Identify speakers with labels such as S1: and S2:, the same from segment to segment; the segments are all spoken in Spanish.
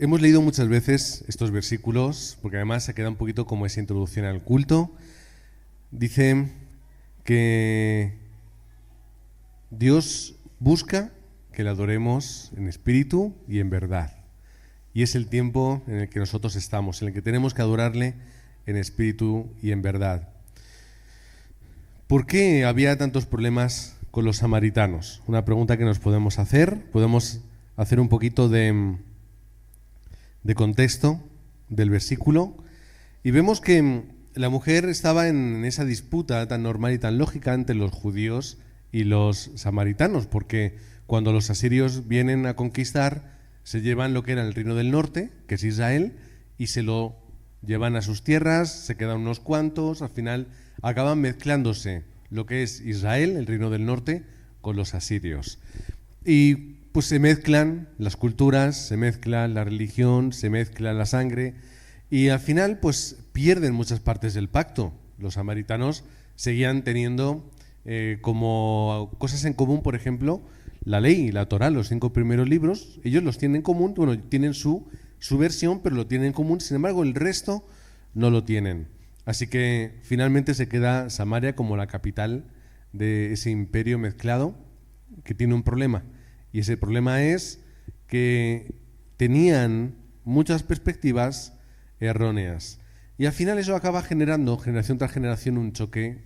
S1: Hemos leído muchas veces estos versículos, porque además se queda un poquito como esa introducción al culto. Dice que Dios busca que le adoremos en espíritu y en verdad. Y es el tiempo en el que nosotros estamos, en el que tenemos que adorarle en espíritu y en verdad. ¿Por qué había tantos problemas con los samaritanos? Una pregunta que nos podemos hacer. Podemos hacer un poquito de contexto del versículo y vemos que la mujer estaba en esa disputa tan normal y tan lógica entre los judíos y los samaritanos, porque cuando los asirios vienen a conquistar se llevan lo que era el reino del norte, que es Israel, y se lo llevan a sus tierras, se quedan unos cuantos, al final acaban mezclándose lo que es Israel, el reino del norte, con los asirios. Y pues se mezclan las culturas, se mezcla la religión, se mezcla la sangre y al final pues pierden muchas partes del pacto. Los samaritanos seguían teniendo como cosas en común, por ejemplo, la ley, la Torá, los 5 primeros libros, ellos los tienen en común, bueno, tienen su versión, pero lo tienen en común, sin embargo el resto no lo tienen. Así que finalmente se queda Samaria como la capital de ese imperio mezclado que tiene un problema. Y ese problema es que tenían muchas perspectivas erróneas. Y al final eso acaba generando, generación tras generación, un choque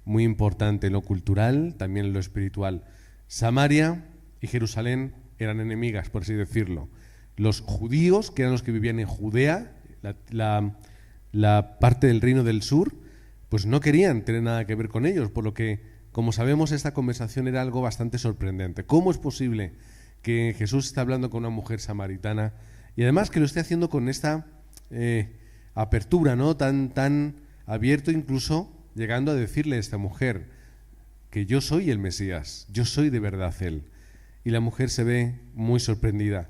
S1: muy importante en lo cultural, también en lo espiritual. Samaria y Jerusalén eran enemigas, por así decirlo. Los judíos, que eran los que vivían en Judea, la parte del reino del sur, pues no querían tener nada que ver con ellos, por lo que, como sabemos, esta conversación era algo bastante sorprendente. ¿Cómo es posible que Jesús está hablando con una mujer samaritana y además que lo esté haciendo con esta apertura, ¿no? tan abierto, incluso llegando a decirle a esta mujer que yo soy el Mesías, yo soy de verdad Él? Y la mujer se ve muy sorprendida.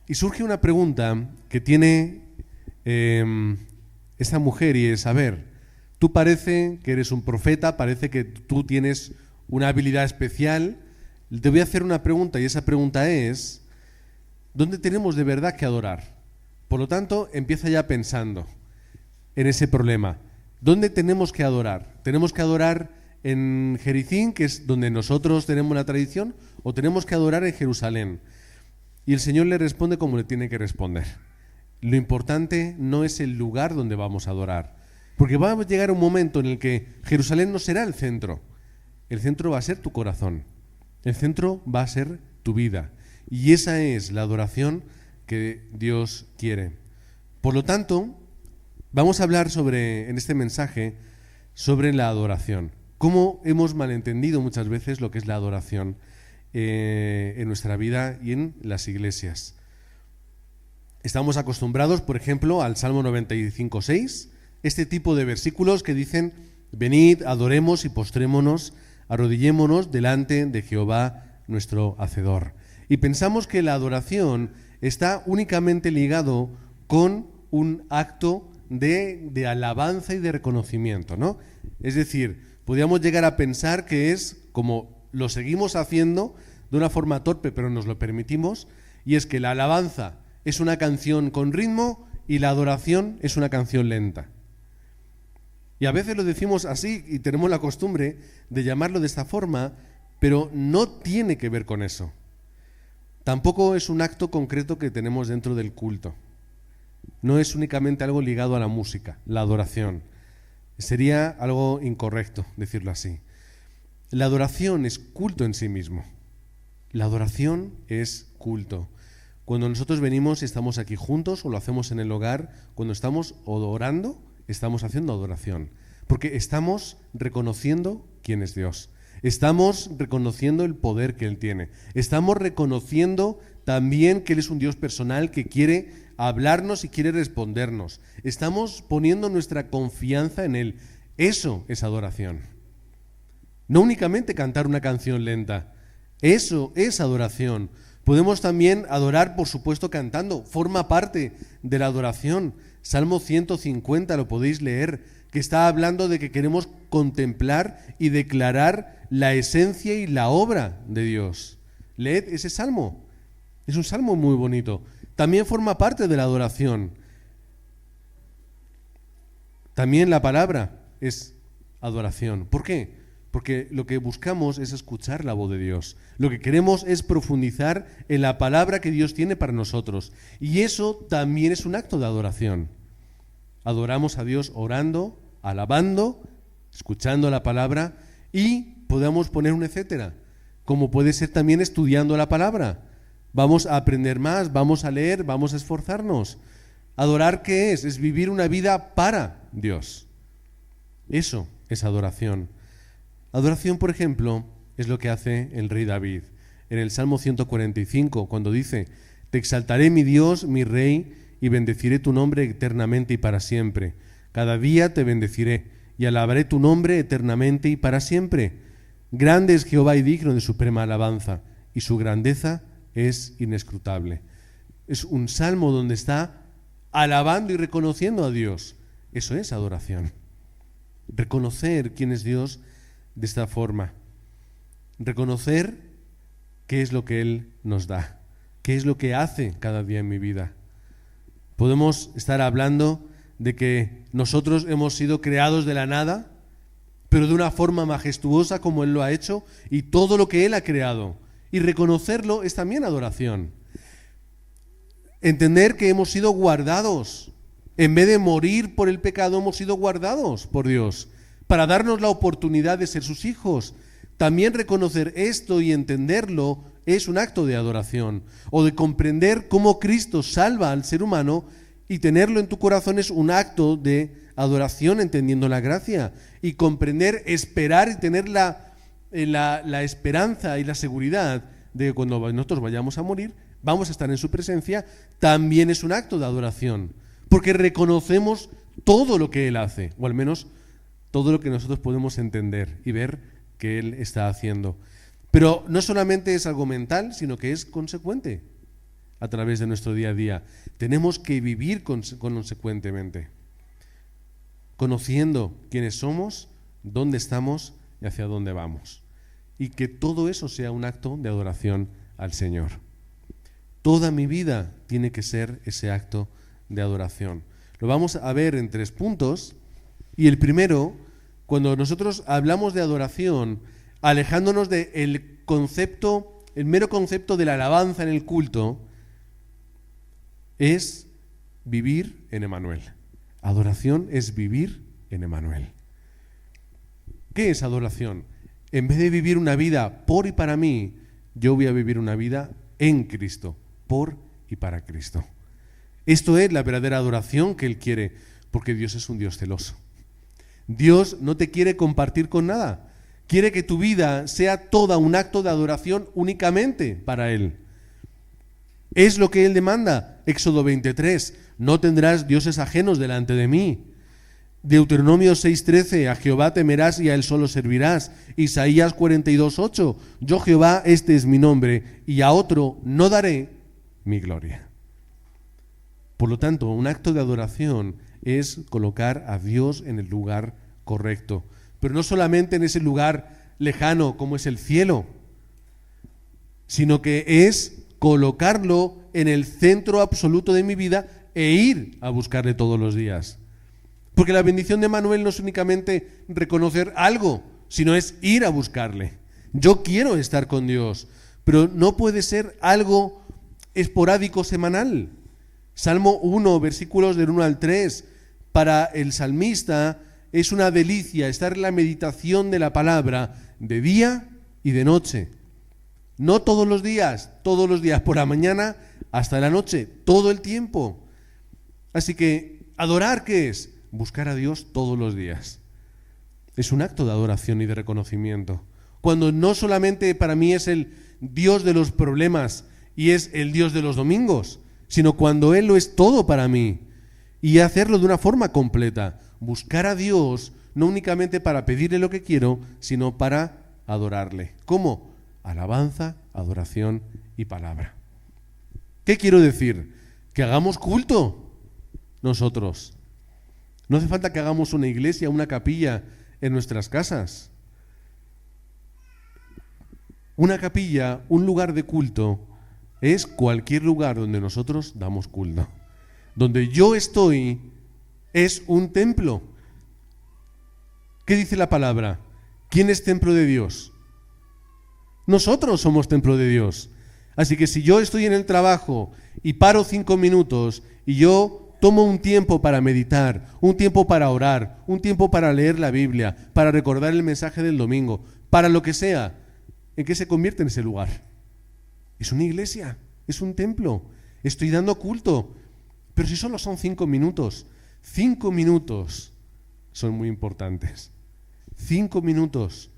S1: Y surge una pregunta que tiene esta mujer y es, a ver, tú parece que eres un profeta, parece que tú tienes una habilidad especial. Te voy a hacer una pregunta y esa pregunta es, ¿dónde tenemos de verdad que adorar? Por lo tanto, empieza ya pensando en ese problema. ¿Dónde tenemos que adorar? ¿Tenemos que adorar en Jericín, que es donde nosotros tenemos la tradición, o tenemos que adorar en Jerusalén? Y el Señor le responde como le tiene que responder. Lo importante no es el lugar donde vamos a adorar, porque va a llegar un momento en el que Jerusalén no será el centro va a ser tu corazón, el centro va a ser tu vida, y esa es la adoración que Dios quiere. Por lo tanto, vamos a hablar en este mensaje sobre la adoración, cómo hemos malentendido muchas veces lo que es la adoración en nuestra vida y en las iglesias. Estamos acostumbrados, por ejemplo, al Salmo 95:6, este tipo de versículos que dicen: venid, adoremos y postrémonos, arrodillémonos delante de Jehová nuestro Hacedor. Y pensamos que la adoración está únicamente ligado con un acto de alabanza y de reconocimiento, ¿no? Es decir, podríamos llegar a pensar que es como lo seguimos haciendo de una forma torpe, pero nos lo permitimos, y es que la alabanza es una canción con ritmo y la adoración es una canción lenta. Y a veces lo decimos así y tenemos la costumbre de llamarlo de esta forma, pero no tiene que ver con eso. Tampoco es un acto concreto que tenemos dentro del culto. No es únicamente algo ligado a la música, la adoración. Sería algo incorrecto decirlo así. La adoración es culto en sí mismo. La adoración es culto. Cuando nosotros venimos y estamos aquí juntos o lo hacemos en el hogar, cuando estamos orando, estamos haciendo adoración, porque estamos reconociendo quién es Dios. Estamos reconociendo el poder que Él tiene. Estamos reconociendo también que Él es un Dios personal que quiere hablarnos y quiere respondernos. Estamos poniendo nuestra confianza en Él. Eso es adoración. No únicamente cantar una canción lenta. Eso es adoración. Podemos también adorar, por supuesto, cantando. Forma parte de la adoración. Salmo 150, lo podéis leer, que está hablando de que queremos contemplar y declarar la esencia y la obra de Dios. Leed ese salmo. Es un salmo muy bonito. también forma parte de la adoración. También la palabra es adoración. ¿Por qué? Porque lo que buscamos es escuchar la voz de Dios. Lo que queremos es profundizar en la palabra que Dios tiene para nosotros. Y eso también es un acto de adoración. Adoramos a Dios orando, alabando, escuchando la palabra y podemos poner un etcétera, como puede ser también estudiando la palabra. Vamos a aprender más, vamos a leer, vamos a esforzarnos. Adorar, ¿qué es? Es vivir una vida para Dios. Eso es adoración. Adoración, por ejemplo, es lo que hace el rey David en el Salmo 145, cuando dice: Te exaltaré, mi Dios, mi Rey, y bendeciré tu nombre eternamente y para siempre. Cada día te bendeciré y alabaré tu nombre eternamente y para siempre. Grande es Jehová y digno de suprema alabanza, y su grandeza es inescrutable. Es un salmo donde está alabando y reconociendo a Dios. Eso es adoración. Reconocer quién es Dios de esta forma. Reconocer qué es lo que Él nos da, qué es lo que hace cada día en mi vida. Podemos estar hablando de que nosotros hemos sido creados de la nada, pero de una forma majestuosa como Él lo ha hecho, y todo lo que Él ha creado. Y reconocerlo es también adoración. Entender que hemos sido guardados. En vez de morir por el pecado, hemos sido guardados por Dios para darnos la oportunidad de ser sus hijos. También reconocer esto y entenderlo es un acto de adoración. O de comprender cómo Cristo salva al ser humano y tenerlo en tu corazón es un acto de adoración, entendiendo la gracia. Y comprender, esperar y tener la esperanza y la seguridad de que cuando nosotros vayamos a morir, vamos a estar en su presencia, también es un acto de adoración. Porque reconocemos todo lo que Él hace, o al menos todo lo que nosotros podemos entender y ver que Él está haciendo. Pero no solamente es algo mental, sino que es consecuente a través de nuestro día a día. Tenemos que vivir consecuentemente, conociendo quiénes somos, dónde estamos y hacia dónde vamos. Y que todo eso sea un acto de adoración al Señor. Toda mi vida tiene que ser ese acto de adoración. Lo vamos a ver en 3 puntos. Y el primero, cuando nosotros hablamos de adoración, alejándonos del concepto, el mero concepto de la alabanza en el culto, es vivir en Emmanuel. Adoración es vivir en Emmanuel. ¿Qué es adoración? En vez de vivir una vida por y para mí, yo voy a vivir una vida en Cristo, por y para Cristo. Esto es la verdadera adoración que Él quiere, porque Dios es un Dios celoso. Dios no te quiere compartir con nada. Quiere que tu vida sea toda un acto de adoración únicamente para Él. Es lo que Él demanda. Éxodo 23, no tendrás dioses ajenos delante de mí. Deuteronomio 6:13, a Jehová temerás y a Él solo servirás. Isaías 42:8, yo Jehová, este es mi nombre, y a otro no daré mi gloria. Por lo tanto, un acto de adoración es colocar a Dios en el lugar correcto, pero no solamente en ese lugar lejano como es el cielo, sino que es colocarlo en el centro absoluto de mi vida e ir a buscarle todos los días. Porque la bendición de Emmanuel no es únicamente reconocer algo, sino es ir a buscarle. Yo quiero estar con Dios, pero no puede ser algo esporádico semanal. Salmo 1, versículos del 1 al 3, para el salmista es una delicia estar en la meditación de la palabra de día y de noche. No todos los días por la mañana hasta la noche, todo el tiempo. Así que, ¿adorar qué es? Buscar a Dios todos los días. Es un acto de adoración y de reconocimiento. Cuando no solamente para mí es el Dios de los problemas y es el Dios de los domingos, sino cuando Él lo es todo para mí. Y hacerlo de una forma completa. Buscar a Dios no únicamente para pedirle lo que quiero, sino para adorarle. ¿Cómo? Alabanza, adoración y palabra. ¿Qué quiero decir? Que hagamos culto nosotros. No hace falta que hagamos una iglesia, una capilla en nuestras casas. Una capilla, un lugar de culto, es cualquier lugar donde nosotros damos culto. Donde yo estoy es un templo. ¿Qué dice la palabra? ¿Quién es templo de Dios? Nosotros somos templo de Dios. Así que si yo estoy en el trabajo y paro 5 minutos y yo tomo un tiempo para meditar, un tiempo para orar, un tiempo para leer la Biblia, para recordar el mensaje del domingo, para lo que sea, ¿en qué se convierte en ese lugar? Es una iglesia, es un templo. Estoy dando culto. Pero si solo son 5 minutos, 5 minutos son muy importantes. 5 minutos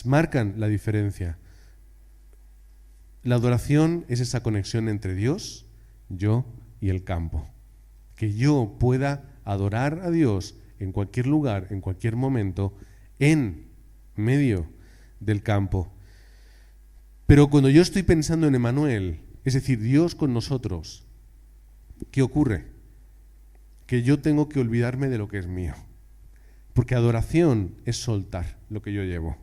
S1: marcan la diferencia. La adoración es esa conexión entre Dios, yo y el campo. Que yo pueda adorar a Dios en cualquier lugar, en cualquier momento, en medio del campo. Pero cuando yo estoy pensando en Emmanuel, es decir, Dios con nosotros, ¿qué ocurre? Que yo tengo que olvidarme de lo que es mío. Porque adoración es soltar lo que yo llevo.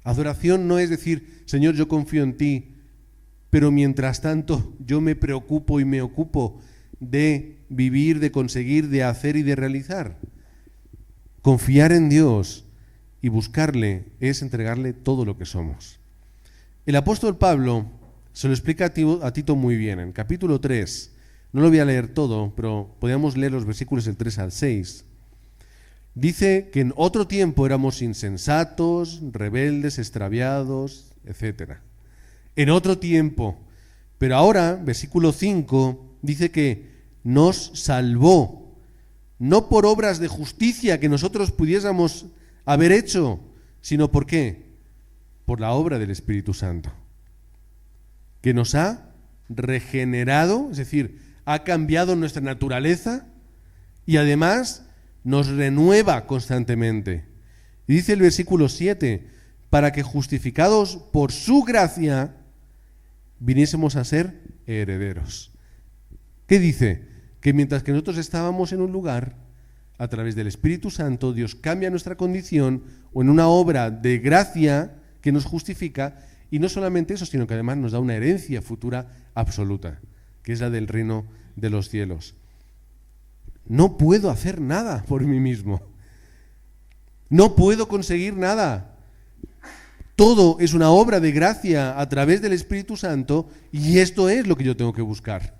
S1: Adoración no es decir, Señor, yo confío en ti, pero mientras tanto yo me preocupo y me ocupo de vivir, de conseguir, de hacer y de realizar. Confiar en Dios y buscarle es entregarle todo lo que somos. El apóstol Pablo se lo explica a Tito muy bien. En capítulo 3, no lo voy a leer todo, pero podemos leer los versículos del 3 al 6. Dice que en otro tiempo éramos insensatos, rebeldes, extraviados, etc. En otro tiempo. Pero ahora, versículo 5, dice que nos salvó, no por obras de justicia que nosotros pudiésemos haber hecho, sino ¿por qué? Por la obra del Espíritu Santo, que nos ha regenerado, es decir, ha cambiado nuestra naturaleza y además nos renueva constantemente. Y dice el versículo 7, para que justificados por su gracia viniésemos a ser herederos. ¿Qué dice? Que mientras que nosotros estábamos en un lugar, a través del Espíritu Santo, Dios cambia nuestra condición o en una obra de gracia que nos justifica, y no solamente eso, sino que además nos da una herencia futura absoluta, que es la del reino de los cielos. No puedo hacer nada por mí mismo. No puedo conseguir nada. Todo es una obra de gracia a través del Espíritu Santo, y esto es lo que yo tengo que buscar.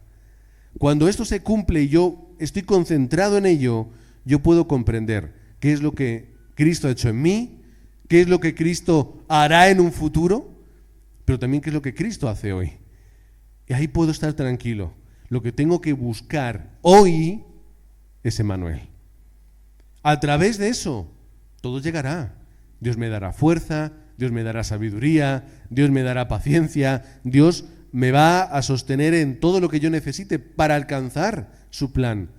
S1: Cuando esto se cumple y yo estoy concentrado en ello, yo puedo comprender qué es lo que Cristo ha hecho en mí, qué es lo que Cristo hará en un futuro, pero también qué es lo que Cristo hace hoy. Y ahí puedo estar tranquilo. Lo que tengo que buscar hoy es Emmanuel. A través de eso, todo llegará. Dios me dará fuerza, Dios me dará sabiduría, Dios me dará paciencia, Dios me va a sostener en todo lo que yo necesite para alcanzar su plan.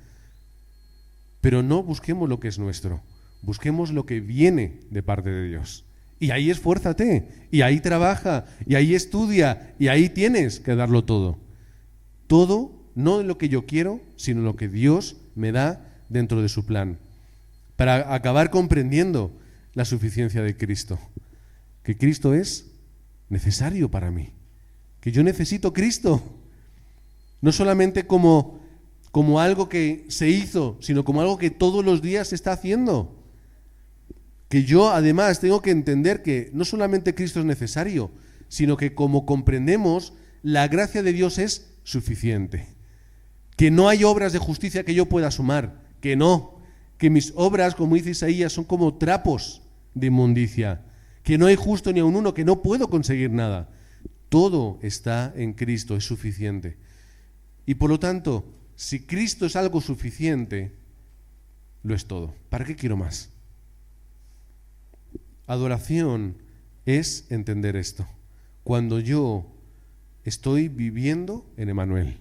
S1: Pero no busquemos lo que es nuestro, busquemos lo que viene de parte de Dios. Y ahí esfuérzate, y ahí trabaja, y ahí estudia, y ahí tienes que darlo todo. Todo, no lo que yo quiero, sino lo que Dios me da dentro de su plan. Para acabar comprendiendo la suficiencia de Cristo. Que Cristo es necesario para mí. Que yo necesito Cristo. No solamente como algo que se hizo, sino como algo que todos los días se está haciendo. Que yo además tengo que entender que no solamente Cristo es necesario, sino que como comprendemos, la gracia de Dios es suficiente. Que no hay obras de justicia que yo pueda sumar, que no. Que mis obras, como dice Isaías, son como trapos de inmundicia. Que no hay justo ni aun uno, que no puedo conseguir nada. Todo está en Cristo, es suficiente. Y por lo tanto, si Cristo es algo suficiente, lo es todo. ¿Para qué quiero más? Adoración es entender esto. Cuando yo estoy viviendo en Emmanuel,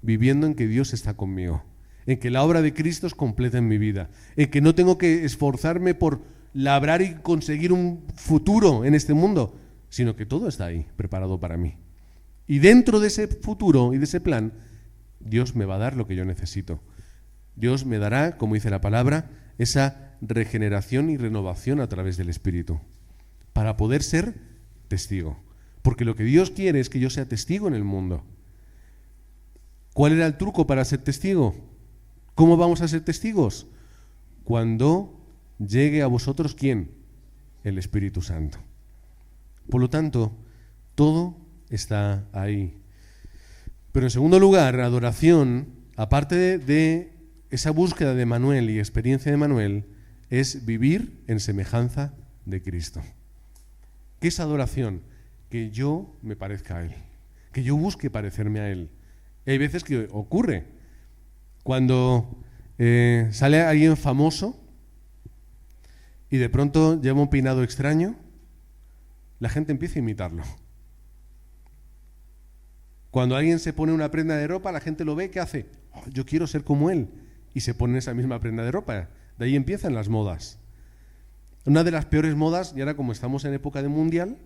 S1: viviendo en que Dios está conmigo, en que la obra de Cristo es completa en mi vida, en que no tengo que esforzarme por labrar y conseguir un futuro en este mundo, sino que todo está ahí, preparado para mí. Y dentro de ese futuro y de ese plan, Dios me va a dar lo que yo necesito. Dios me dará, como dice la palabra, esa regeneración y renovación a través del Espíritu, para poder ser testigo. Porque lo que Dios quiere es que yo sea testigo en el mundo. ¿Cuál era el truco para ser testigo? ¿Cómo vamos a ser testigos? Cuando llegue a vosotros, ¿quién? El Espíritu Santo. Por lo tanto, todo está ahí. Pero en segundo lugar, adoración, aparte de esa búsqueda de Manuel y experiencia de Manuel, es vivir en semejanza de Cristo. ¿Qué es adoración? Que yo me parezca a Él, que yo busque parecerme a Él. Y hay veces que ocurre, cuando sale alguien famoso y de pronto lleva un peinado extraño, la gente empieza a imitarlo. Cuando alguien se pone una prenda de ropa, la gente lo ve, ¿qué hace? Oh, yo quiero ser como él. Y se pone esa misma prenda de ropa. De ahí empiezan las modas. Una de las peores modas, y ahora como estamos en época de mundial,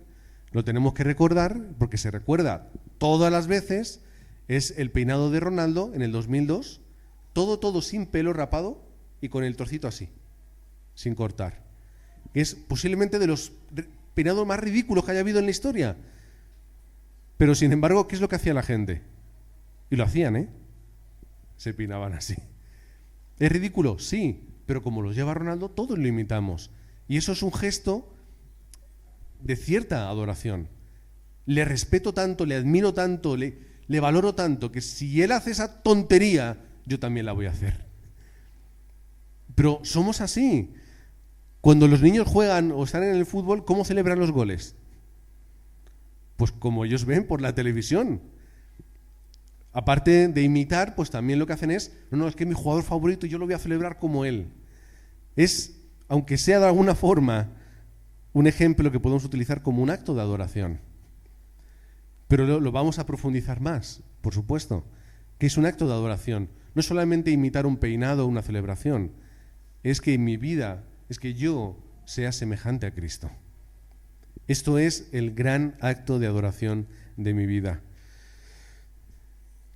S1: lo tenemos que recordar, porque se recuerda todas las veces, es el peinado de Ronaldo en el 2002, todo sin pelo rapado y con el trocito así, sin cortar. Es posiblemente de los peinados más ridículos que haya habido en la historia. Pero sin embargo, ¿qué es lo que hacía la gente? Y lo hacían, ¿eh? Se peinaban así. ¿Es ridículo? Sí, pero como lo lleva Ronaldo, todos lo imitamos. Y eso es un gesto de cierta adoración. Le respeto tanto, le admiro tanto, le valoro tanto, que si él hace esa tontería, yo también la voy a hacer. Pero somos así. Cuando los niños juegan o están en el fútbol, ¿cómo celebran los goles? Pues como ellos ven por la televisión. Aparte de imitar, pues también lo que hacen es, no, es que es mi jugador favorito y yo lo voy a celebrar como él. Es, aunque sea de alguna forma, un ejemplo que podemos utilizar como un acto de adoración. Pero lo vamos a profundizar más, por supuesto, que es un acto de adoración. No es solamente imitar un peinado o una celebración, es que en mi vida, es que yo sea semejante a Cristo. Esto es el gran acto de adoración de mi vida.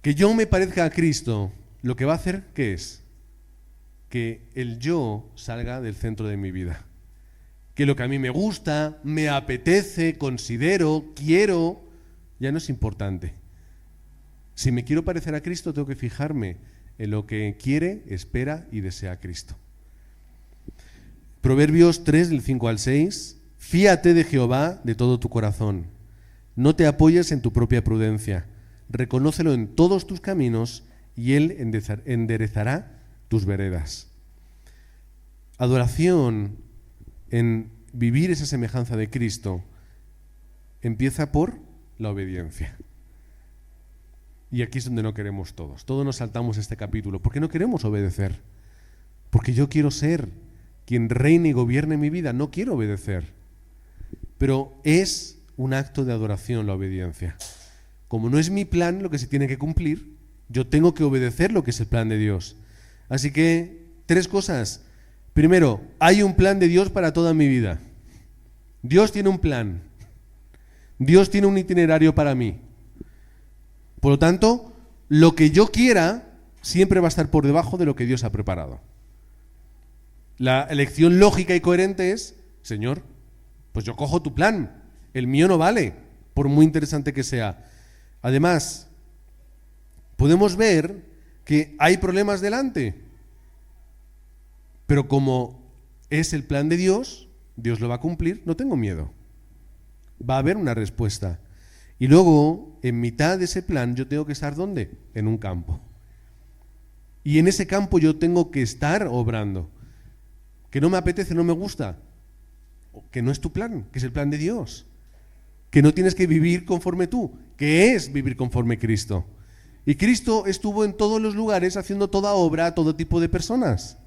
S1: Que yo me parezca a Cristo, lo que va a hacer, ¿qué es? Que el yo salga del centro de mi vida. Que lo que a mí me gusta, me apetece, considero, quiero, ya no es importante. Si me quiero parecer a Cristo, tengo que fijarme en lo que quiere, espera y desea Cristo. Proverbios 3, del 5 al 6. Fíate de Jehová de todo tu corazón. No te apoyes en tu propia prudencia. Reconócelo en todos tus caminos y Él enderezará tus veredas. Adoración en vivir esa semejanza de Cristo empieza por la obediencia. Y aquí es donde no queremos todos. Todos nos saltamos este capítulo. ¿Por qué no queremos obedecer? Porque yo quiero ser quien reine y gobierne mi vida. No quiero obedecer. Pero es un acto de adoración la obediencia. Como no es mi plan lo que se tiene que cumplir, yo tengo que obedecer lo que es el plan de Dios. Así que, 3 cosas. Primero, hay un plan de Dios para toda mi vida. Dios tiene un plan. Dios tiene un itinerario para mí. Por lo tanto, lo que yo quiera siempre va a estar por debajo de lo que Dios ha preparado. La elección lógica y coherente es, Señor, pues yo cojo tu plan, el mío no vale, por muy interesante que sea. Además, podemos ver que hay problemas delante, pero como es el plan de Dios, Dios lo va a cumplir, no tengo miedo. Va a haber una respuesta. Y luego, en mitad de ese plan, yo tengo que estar ¿dónde? En un campo. Y en ese campo yo tengo que estar obrando. Que no me apetece, no me gusta. Que no es tu plan, que es el plan de Dios. Que no tienes que vivir conforme tú, que es vivir conforme Cristo. Y Cristo estuvo en todos los lugares haciendo toda obra a todo tipo de personas.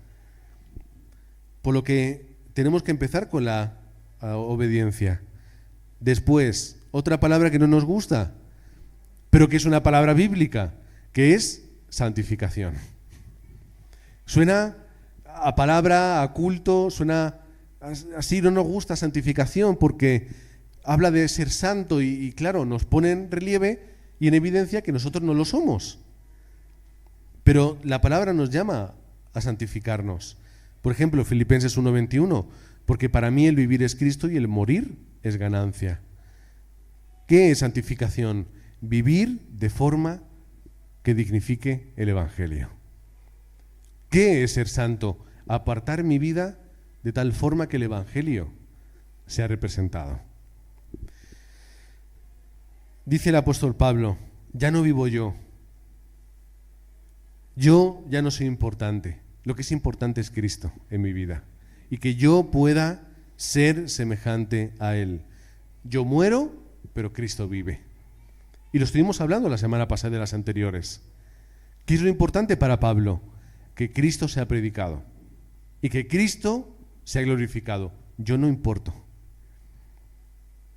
S1: Por lo que tenemos que empezar con la obediencia. Después, otra palabra que no nos gusta, pero que es una palabra bíblica, que es santificación. Suena a palabra, a culto, suena así, no nos gusta santificación porque habla de ser santo y claro, nos pone en relieve y en evidencia que nosotros no lo somos. Pero la palabra nos llama a santificarnos. Por ejemplo, Filipenses 1:21, porque para mí el vivir es Cristo y el morir es ganancia. ¿Qué es santificación? Vivir de forma que dignifique el Evangelio. ¿Qué es ser santo? Apartar mi vida de tal forma que el Evangelio sea representado. Dice el apóstol Pablo, ya no vivo yo. Yo ya no soy importante. Lo que es importante es Cristo en mi vida. Y que yo pueda ser semejante a Él. Yo muero, pero Cristo vive. Y lo estuvimos hablando la semana pasada y de las anteriores. ¿Qué es lo importante para Pablo? Que Cristo sea predicado. Y que Cristo sea glorificado. Yo no importo.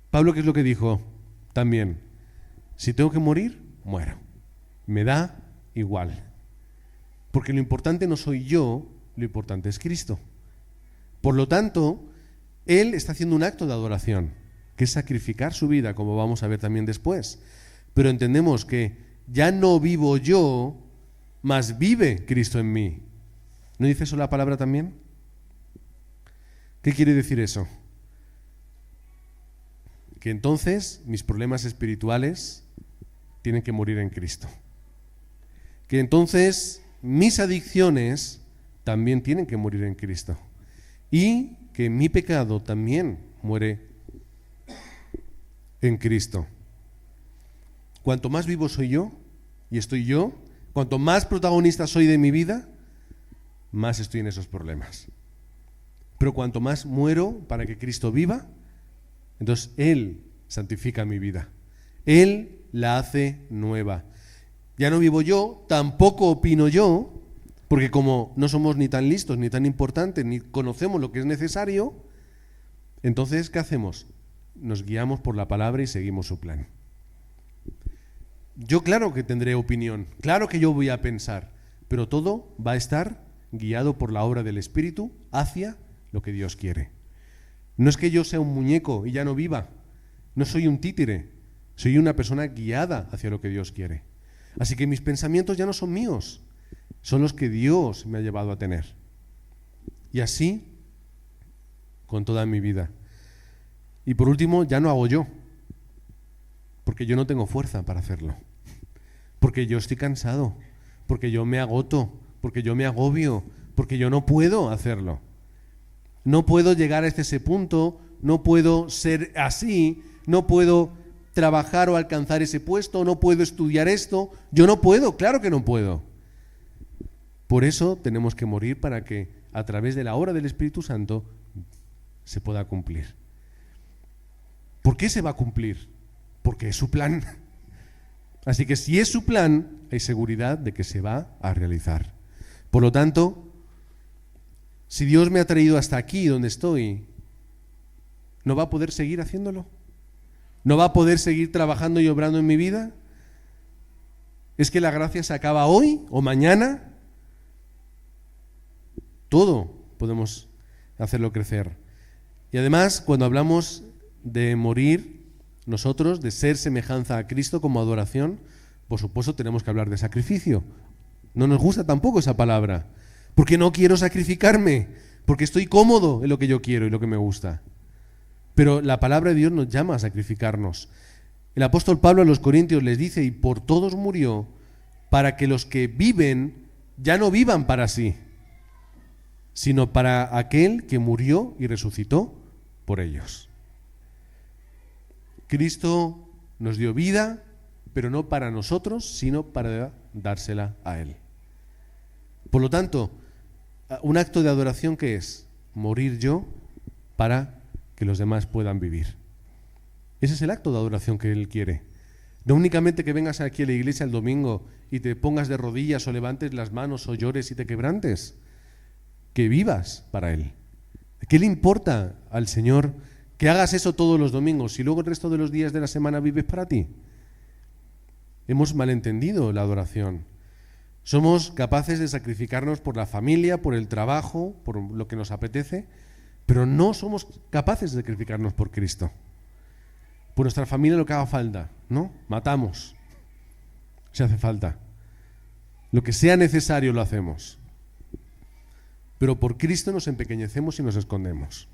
S1: Pablo, ¿qué es lo que dijo? También, si tengo que morir, muero. Me da igual. Porque lo importante no soy yo, lo importante es Cristo. Por lo tanto, Él está haciendo un acto de adoración, que es sacrificar su vida, como vamos a ver también después. Pero entendemos que ya no vivo yo, mas vive Cristo en mí. ¿No dice eso la palabra también? ¿Qué quiere decir eso? Que entonces mis problemas espirituales tienen que morir en Cristo. Que entonces mis adicciones también tienen que morir en Cristo. Y que mi pecado también muere en Cristo. Cuanto más vivo soy yo, y estoy yo, cuanto más protagonista soy de mi vida, más estoy en esos problemas. Pero cuanto más muero para que Cristo viva, entonces Él santifica mi vida. Él la hace nueva. Ya no vivo yo, tampoco opino yo, porque como no somos ni tan listos, ni tan importantes, ni conocemos lo que es necesario, entonces, ¿qué hacemos? Nos guiamos por la palabra y seguimos su plan. Yo claro que tendré opinión, claro que yo voy a pensar, pero todo va a estar guiado por la obra del Espíritu hacia lo que Dios quiere. No es que yo sea un muñeco y ya no viva, no soy un títere, soy una persona guiada hacia lo que Dios quiere. Así que mis pensamientos ya no son míos, son los que Dios me ha llevado a tener. Y así con toda mi vida. Y por último, ya no hago yo, porque yo no tengo fuerza para hacerlo, porque yo estoy cansado, porque yo me agoto, porque yo me agobio, porque yo no puedo hacerlo. No puedo llegar hasta ese punto, no puedo ser así, no puedo trabajar o alcanzar ese puesto, no puedo estudiar esto. Yo no puedo, claro que no puedo. Por eso tenemos que morir para que a través de la obra del Espíritu Santo se pueda cumplir. ¿Por qué se va a cumplir? Porque es su plan. Así que si es su plan, hay seguridad de que se va a realizar. Por lo tanto, si Dios me ha traído hasta aquí donde estoy, ¿no va a poder seguir haciéndolo? ¿No va a poder seguir trabajando y obrando en mi vida? ¿Es que la gracia se acaba hoy o mañana? Todo podemos hacerlo crecer. Y además, cuando hablamos de morir, nosotros, de ser semejanza a Cristo como adoración, por supuesto tenemos que hablar de sacrificio. No nos gusta tampoco esa palabra, porque no quiero sacrificarme, porque estoy cómodo en lo que yo quiero y lo que me gusta. Pero la palabra de Dios nos llama a sacrificarnos. El apóstol Pablo a los Corintios les dice, y por todos murió, para que los que viven ya no vivan para sí, sino para aquel que murió y resucitó por ellos. Cristo nos dio vida, pero no para nosotros, sino para dársela a Él. Por lo tanto, un acto de adoración, ¿qué es? Morir yo para que los demás puedan vivir. Ese es el acto de adoración que Él quiere. No únicamente que vengas aquí a la iglesia el domingo y te pongas de rodillas o levantes las manos o llores y te quebrantes. Que vivas para Él. ¿Qué le importa al Señor que hagas eso todos los domingos y luego el resto de los días de la semana vives para ti? Hemos malentendido la adoración. Somos capaces de sacrificarnos por la familia, por el trabajo, por lo que nos apetece, pero no somos capaces de sacrificarnos por Cristo. Por nuestra familia lo que haga falta, ¿no? Matamos, si hace falta. Lo que sea necesario lo hacemos. Pero por Cristo nos empequeñecemos y nos escondemos.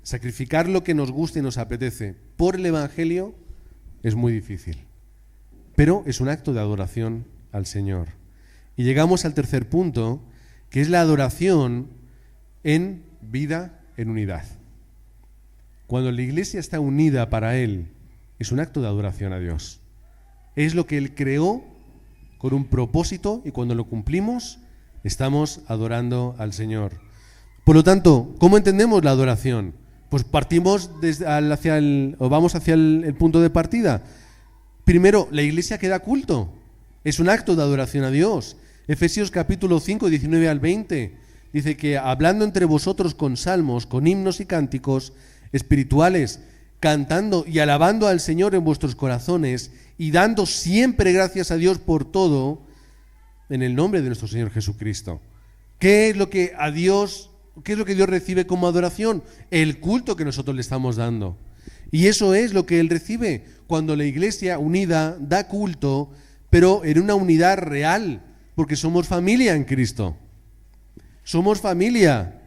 S1: sacrificar lo que nos gusta y nos apetece por el Evangelio es muy difícil. Pero es un acto de adoración al Señor. Y llegamos al tercer punto, que es la adoración en vida, en unidad. Cuando la iglesia está unida para Él, es un acto de adoración a Dios. Es lo que Él creó con un propósito y cuando lo cumplimos, estamos adorando al Señor. Por lo tanto, ¿cómo entendemos la adoración? Pues partimos vamos hacia el punto de partida. Primero, la iglesia que da culto. Es un acto de adoración a Dios. Efesios capítulo 5, 19 al 20, dice que hablando entre vosotros con salmos, con himnos y cánticos espirituales, cantando y alabando al Señor en vuestros corazones y dando siempre gracias a Dios por todo, en el nombre de nuestro Señor Jesucristo. ¿Qué es lo que Dios recibe como adoración? El culto que nosotros le estamos dando. Y eso es lo que Él recibe cuando la iglesia unida da culto, pero en una unidad real, porque somos familia en Cristo. Somos familia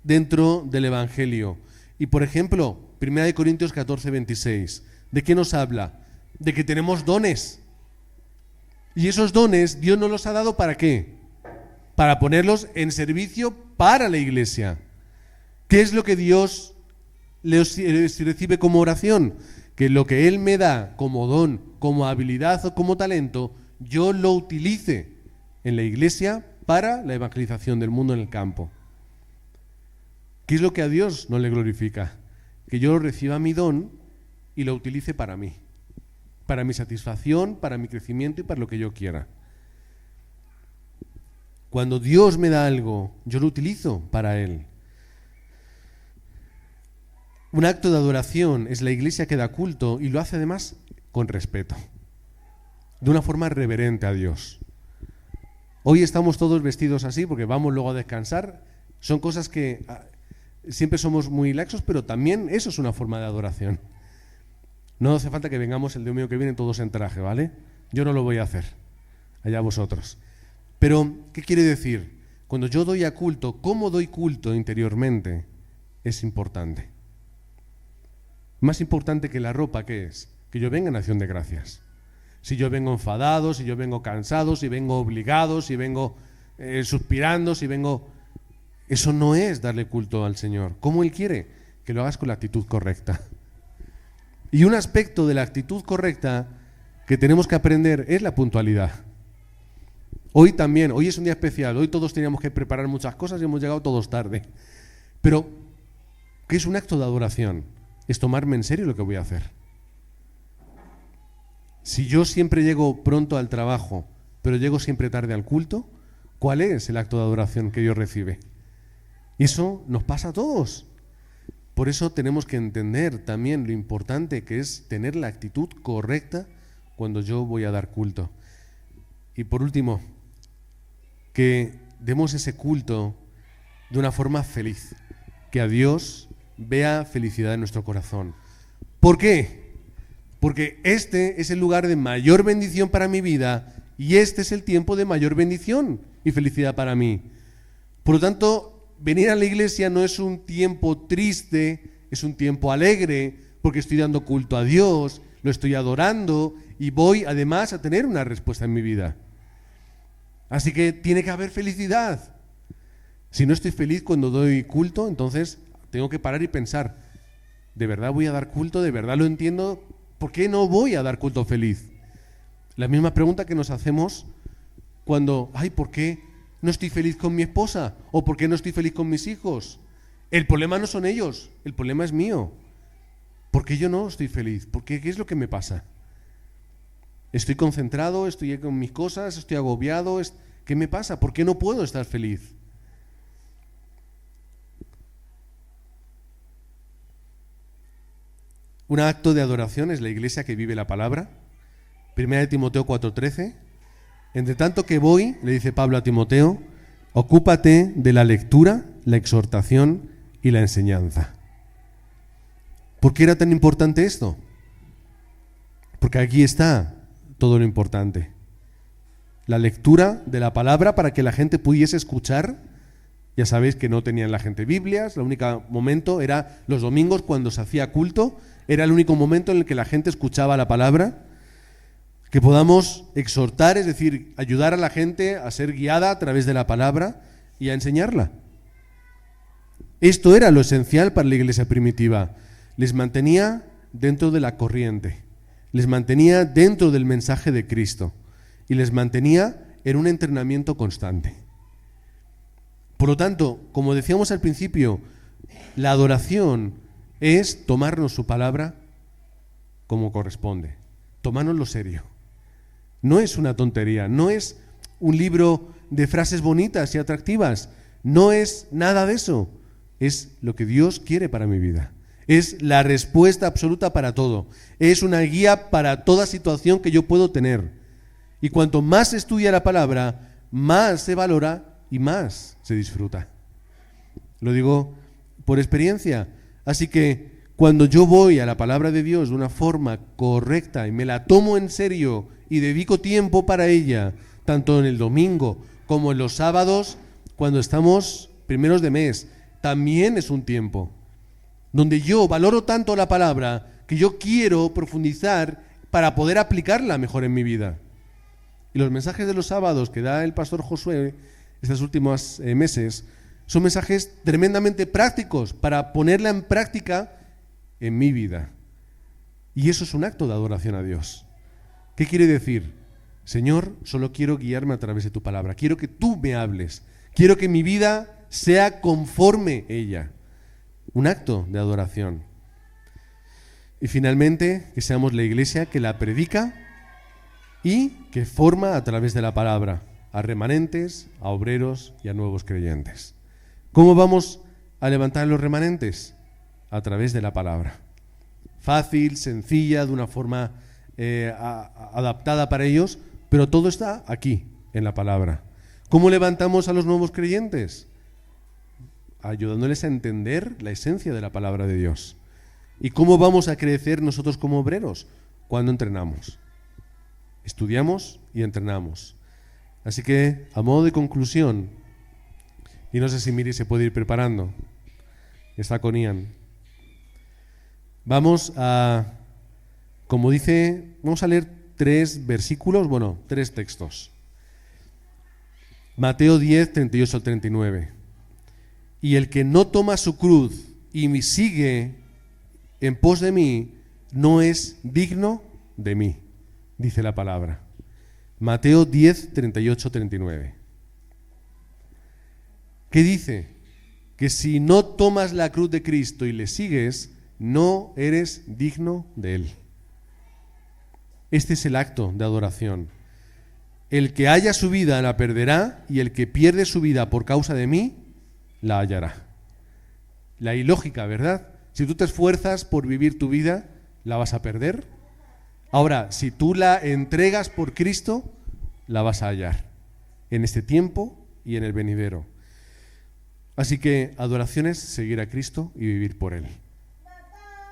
S1: dentro del Evangelio. Y por ejemplo, 1 Corintios 14, 26, ¿de qué nos habla? De que tenemos dones. Y esos dones Dios nos los ha dado ¿para qué? Para ponerlos en servicio para la iglesia. ¿Qué es lo que Dios les recibe como oración? Que lo que Él me da como don, como habilidad o como talento, yo lo utilice en la iglesia para la evangelización del mundo en el campo. ¿Qué es lo que a Dios no le glorifica? Que yo reciba mi don y lo utilice para mí, para mi satisfacción, para mi crecimiento y para lo que yo quiera. Cuando Dios me da algo, yo lo utilizo para Él. Un acto de adoración es la iglesia que da culto y lo hace además con respeto, de una forma reverente a Dios. Hoy estamos todos vestidos así porque vamos luego a descansar. Son cosas que siempre somos muy laxos, pero también eso es una forma de adoración. No hace falta que vengamos el domingo que viene todos en traje, ¿vale? Yo no lo voy a hacer, allá vosotros. Pero, ¿qué quiere decir? Cuando yo doy a culto, ¿cómo doy culto interiormente? Es importante. Más importante que la ropa, ¿qué es? Que yo venga en acción de gracias. Si yo vengo enfadado, si yo vengo cansado, si vengo obligado, si vengo suspirando, si vengo... Eso no es darle culto al Señor. ¿Cómo Él quiere? Que lo hagas con la actitud correcta. Y un aspecto de la actitud correcta que tenemos que aprender es la puntualidad. Hoy también, hoy es un día especial, hoy todos teníamos que preparar muchas cosas y hemos llegado todos tarde. Pero, ¿qué es un acto de adoración? Es tomarme en serio lo que voy a hacer. Si yo siempre llego pronto al trabajo, pero llego siempre tarde al culto, ¿cuál es el acto de adoración que Dios recibe? Y eso nos pasa a todos. Por eso tenemos que entender también lo importante que es tener la actitud correcta cuando yo voy a dar culto. Y por último, que demos ese culto de una forma feliz, que a Dios vea felicidad en nuestro corazón. ¿Por qué? Porque este es el lugar de mayor bendición para mi vida y este es el tiempo de mayor bendición y felicidad para mí. Por lo tanto, venir a la iglesia no es un tiempo triste, es un tiempo alegre, porque estoy dando culto a Dios, lo estoy adorando y voy además a tener una respuesta en mi vida. Así que tiene que haber felicidad. Si no estoy feliz cuando doy culto, entonces tengo que parar y pensar, ¿de verdad voy a dar culto? ¿De verdad lo entiendo? ¿Por qué no voy a dar culto feliz? La misma pregunta que nos hacemos cuando, ¿por qué no estoy feliz con mi esposa? ¿O por qué no estoy feliz con mis hijos? El problema no son ellos, el problema es mío. ¿Por qué yo no estoy feliz? ¿Qué es lo que me pasa? ¿Estoy concentrado? ¿Estoy con mis cosas? ¿Estoy agobiado? ¿Qué me pasa? ¿Por qué no puedo estar feliz? Un acto de adoración es la iglesia que vive la palabra. 1 Timoteo 4:13. Entre tanto que voy, le dice Pablo a Timoteo, ocúpate de la lectura, la exhortación y la enseñanza. ¿Por qué era tan importante esto? Porque aquí está todo lo importante. La lectura de la palabra para que la gente pudiese escuchar Ya sabéis que no tenían la gente Biblias, el único momento era los domingos cuando se hacía culto, era el único momento en el que la gente escuchaba la palabra. Que podamos exhortar, es decir, ayudar a la gente a ser guiada a través de la palabra y a enseñarla. Esto era lo esencial para la iglesia primitiva. Les mantenía dentro de la corriente, les mantenía dentro del mensaje de Cristo y les mantenía en un entrenamiento constante. Por lo tanto, como decíamos al principio, la adoración es tomarnos su palabra como corresponde, tomárnoslo serio. No es una tontería, no es un libro de frases bonitas y atractivas, no es nada de eso, es lo que Dios quiere para mi vida. Es la respuesta absoluta para todo, es una guía para toda situación que yo puedo tener. Y cuanto más se estudia la palabra, más se valora y más se disfruta. Lo digo por experiencia. Así que cuando yo voy a la palabra de Dios de una forma correcta y me la tomo en serio y dedico tiempo para ella, tanto en el domingo como en los sábados, cuando estamos primeros de mes, también es un tiempo donde yo valoro tanto la palabra que yo quiero profundizar para poder aplicarla mejor en mi vida. Y los mensajes de los sábados que da el pastor Josué estos últimos meses son mensajes tremendamente prácticos para ponerla en práctica en mi vida. Y eso es un acto de adoración a Dios. ¿Qué quiere decir? Señor, solo quiero guiarme a través de tu palabra. Quiero que tú me hables. Quiero que mi vida sea conforme ella. Un acto de adoración. Y finalmente, que seamos la iglesia que la predica y que forma a través de la palabra a remanentes, a obreros y a nuevos creyentes. ¿Cómo vamos a levantar los remanentes? A través de la palabra. Fácil, sencilla, de una forma adaptada para ellos, pero todo está aquí, en la palabra. ¿Cómo levantamos a los nuevos creyentes? Ayudándoles a entender la esencia de la palabra de Dios. ¿Y cómo vamos a crecer nosotros como obreros? Cuando entrenamos. Estudiamos y entrenamos. Así que, a modo de conclusión, y no sé si Miri se puede ir preparando, está con Ian. Vamos a, como dice, vamos a leer 3 versículos, bueno, 3 textos. Mateo 10, 38 al 39. Y el que no toma su cruz y me sigue en pos de mí, no es digno de mí, dice la palabra. Mateo 10, 38, 39. ¿Qué dice? Que si no tomas la cruz de Cristo y le sigues, no eres digno de Él. Este es el acto de adoración. El que haya su vida la perderá, y el que pierde su vida por causa de mí, la hallará. La ilógica, ¿verdad? Si tú te esfuerzas por vivir tu vida, ¿la vas a perder? Ahora, si tú la entregas por Cristo, la vas a hallar en este tiempo y en el venidero. Así que adoración es seguir a Cristo y vivir por Él.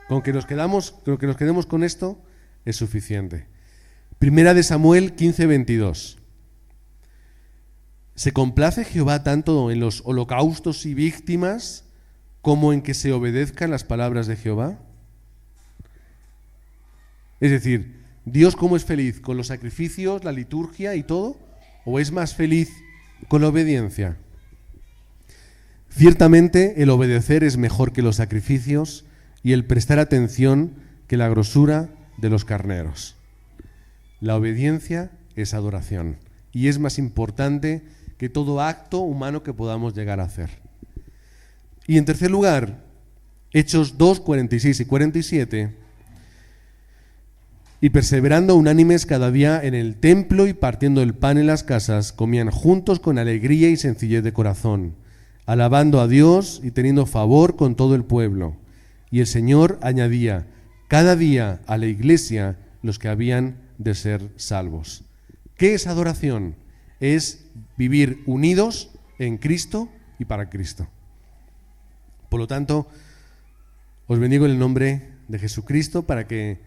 S1: Con que nos quedemos con esto es suficiente. Primera de Samuel 15, 22. ¿Se complace Jehová tanto en los holocaustos y víctimas como en que se obedezcan las palabras de Jehová? Es decir, ¿Dios cómo es feliz? ¿Con los sacrificios, la liturgia y todo? ¿O es más feliz con la obediencia? Ciertamente el obedecer es mejor que los sacrificios y el prestar atención que la grosura de los carneros. La obediencia es adoración y es más importante que todo acto humano que podamos llegar a hacer. Y en tercer lugar, Hechos 2, 46 y 47, y perseverando unánimes cada día en el templo y partiendo el pan en las casas, comían juntos con alegría y sencillez de corazón, alabando a Dios y teniendo favor con todo el pueblo. Y el Señor añadía cada día a la iglesia los que habían de ser salvos. ¿Qué es adoración? Es vivir unidos en Cristo y para Cristo. Por lo tanto, os bendigo en el nombre de Jesucristo para que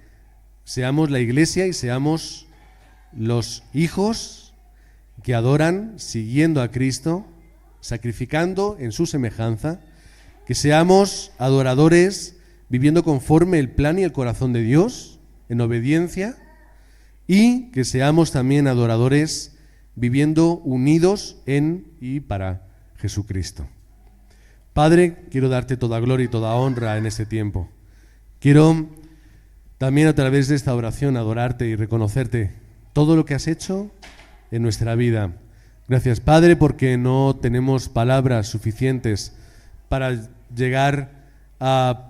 S1: seamos la iglesia y seamos los hijos que adoran siguiendo a Cristo sacrificando en su semejanza, que seamos adoradores viviendo conforme el plan y el corazón de Dios, en obediencia, y que seamos también adoradores viviendo unidos en y para Jesucristo. Padre, quiero darte toda gloria y toda honra en este tiempo. Quiero también a través de esta oración adorarte y reconocerte todo lo que has hecho en nuestra vida. Gracias, Padre, porque no tenemos palabras suficientes para llegar a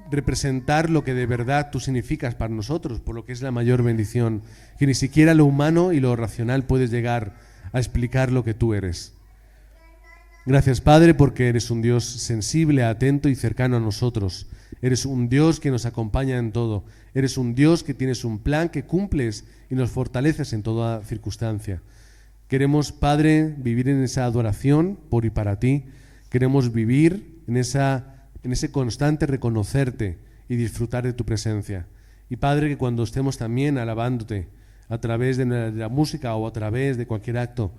S1: representar lo que de verdad tú significas para nosotros, por lo que es la mayor bendición, que ni siquiera lo humano y lo racional puedes llegar a explicar lo que tú eres. Gracias, Padre, porque eres un Dios sensible, atento y cercano a nosotros. Eres un Dios que nos acompaña en todo. Eres un Dios que tienes un plan que cumples y nos fortaleces en toda circunstancia. Queremos, Padre, vivir en esa adoración por y para ti. Queremos vivir en ese constante reconocerte y disfrutar de tu presencia. Y, Padre, que cuando estemos también alabándote a través de la música o a través de cualquier acto,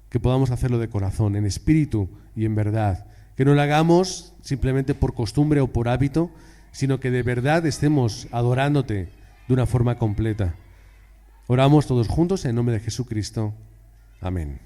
S1: que podamos hacerlo de corazón, en espíritu y en verdad. Que no lo hagamos simplemente por costumbre o por hábito, sino que de verdad estemos adorándote de una forma completa. Oramos todos juntos en nombre de Jesucristo. Amén.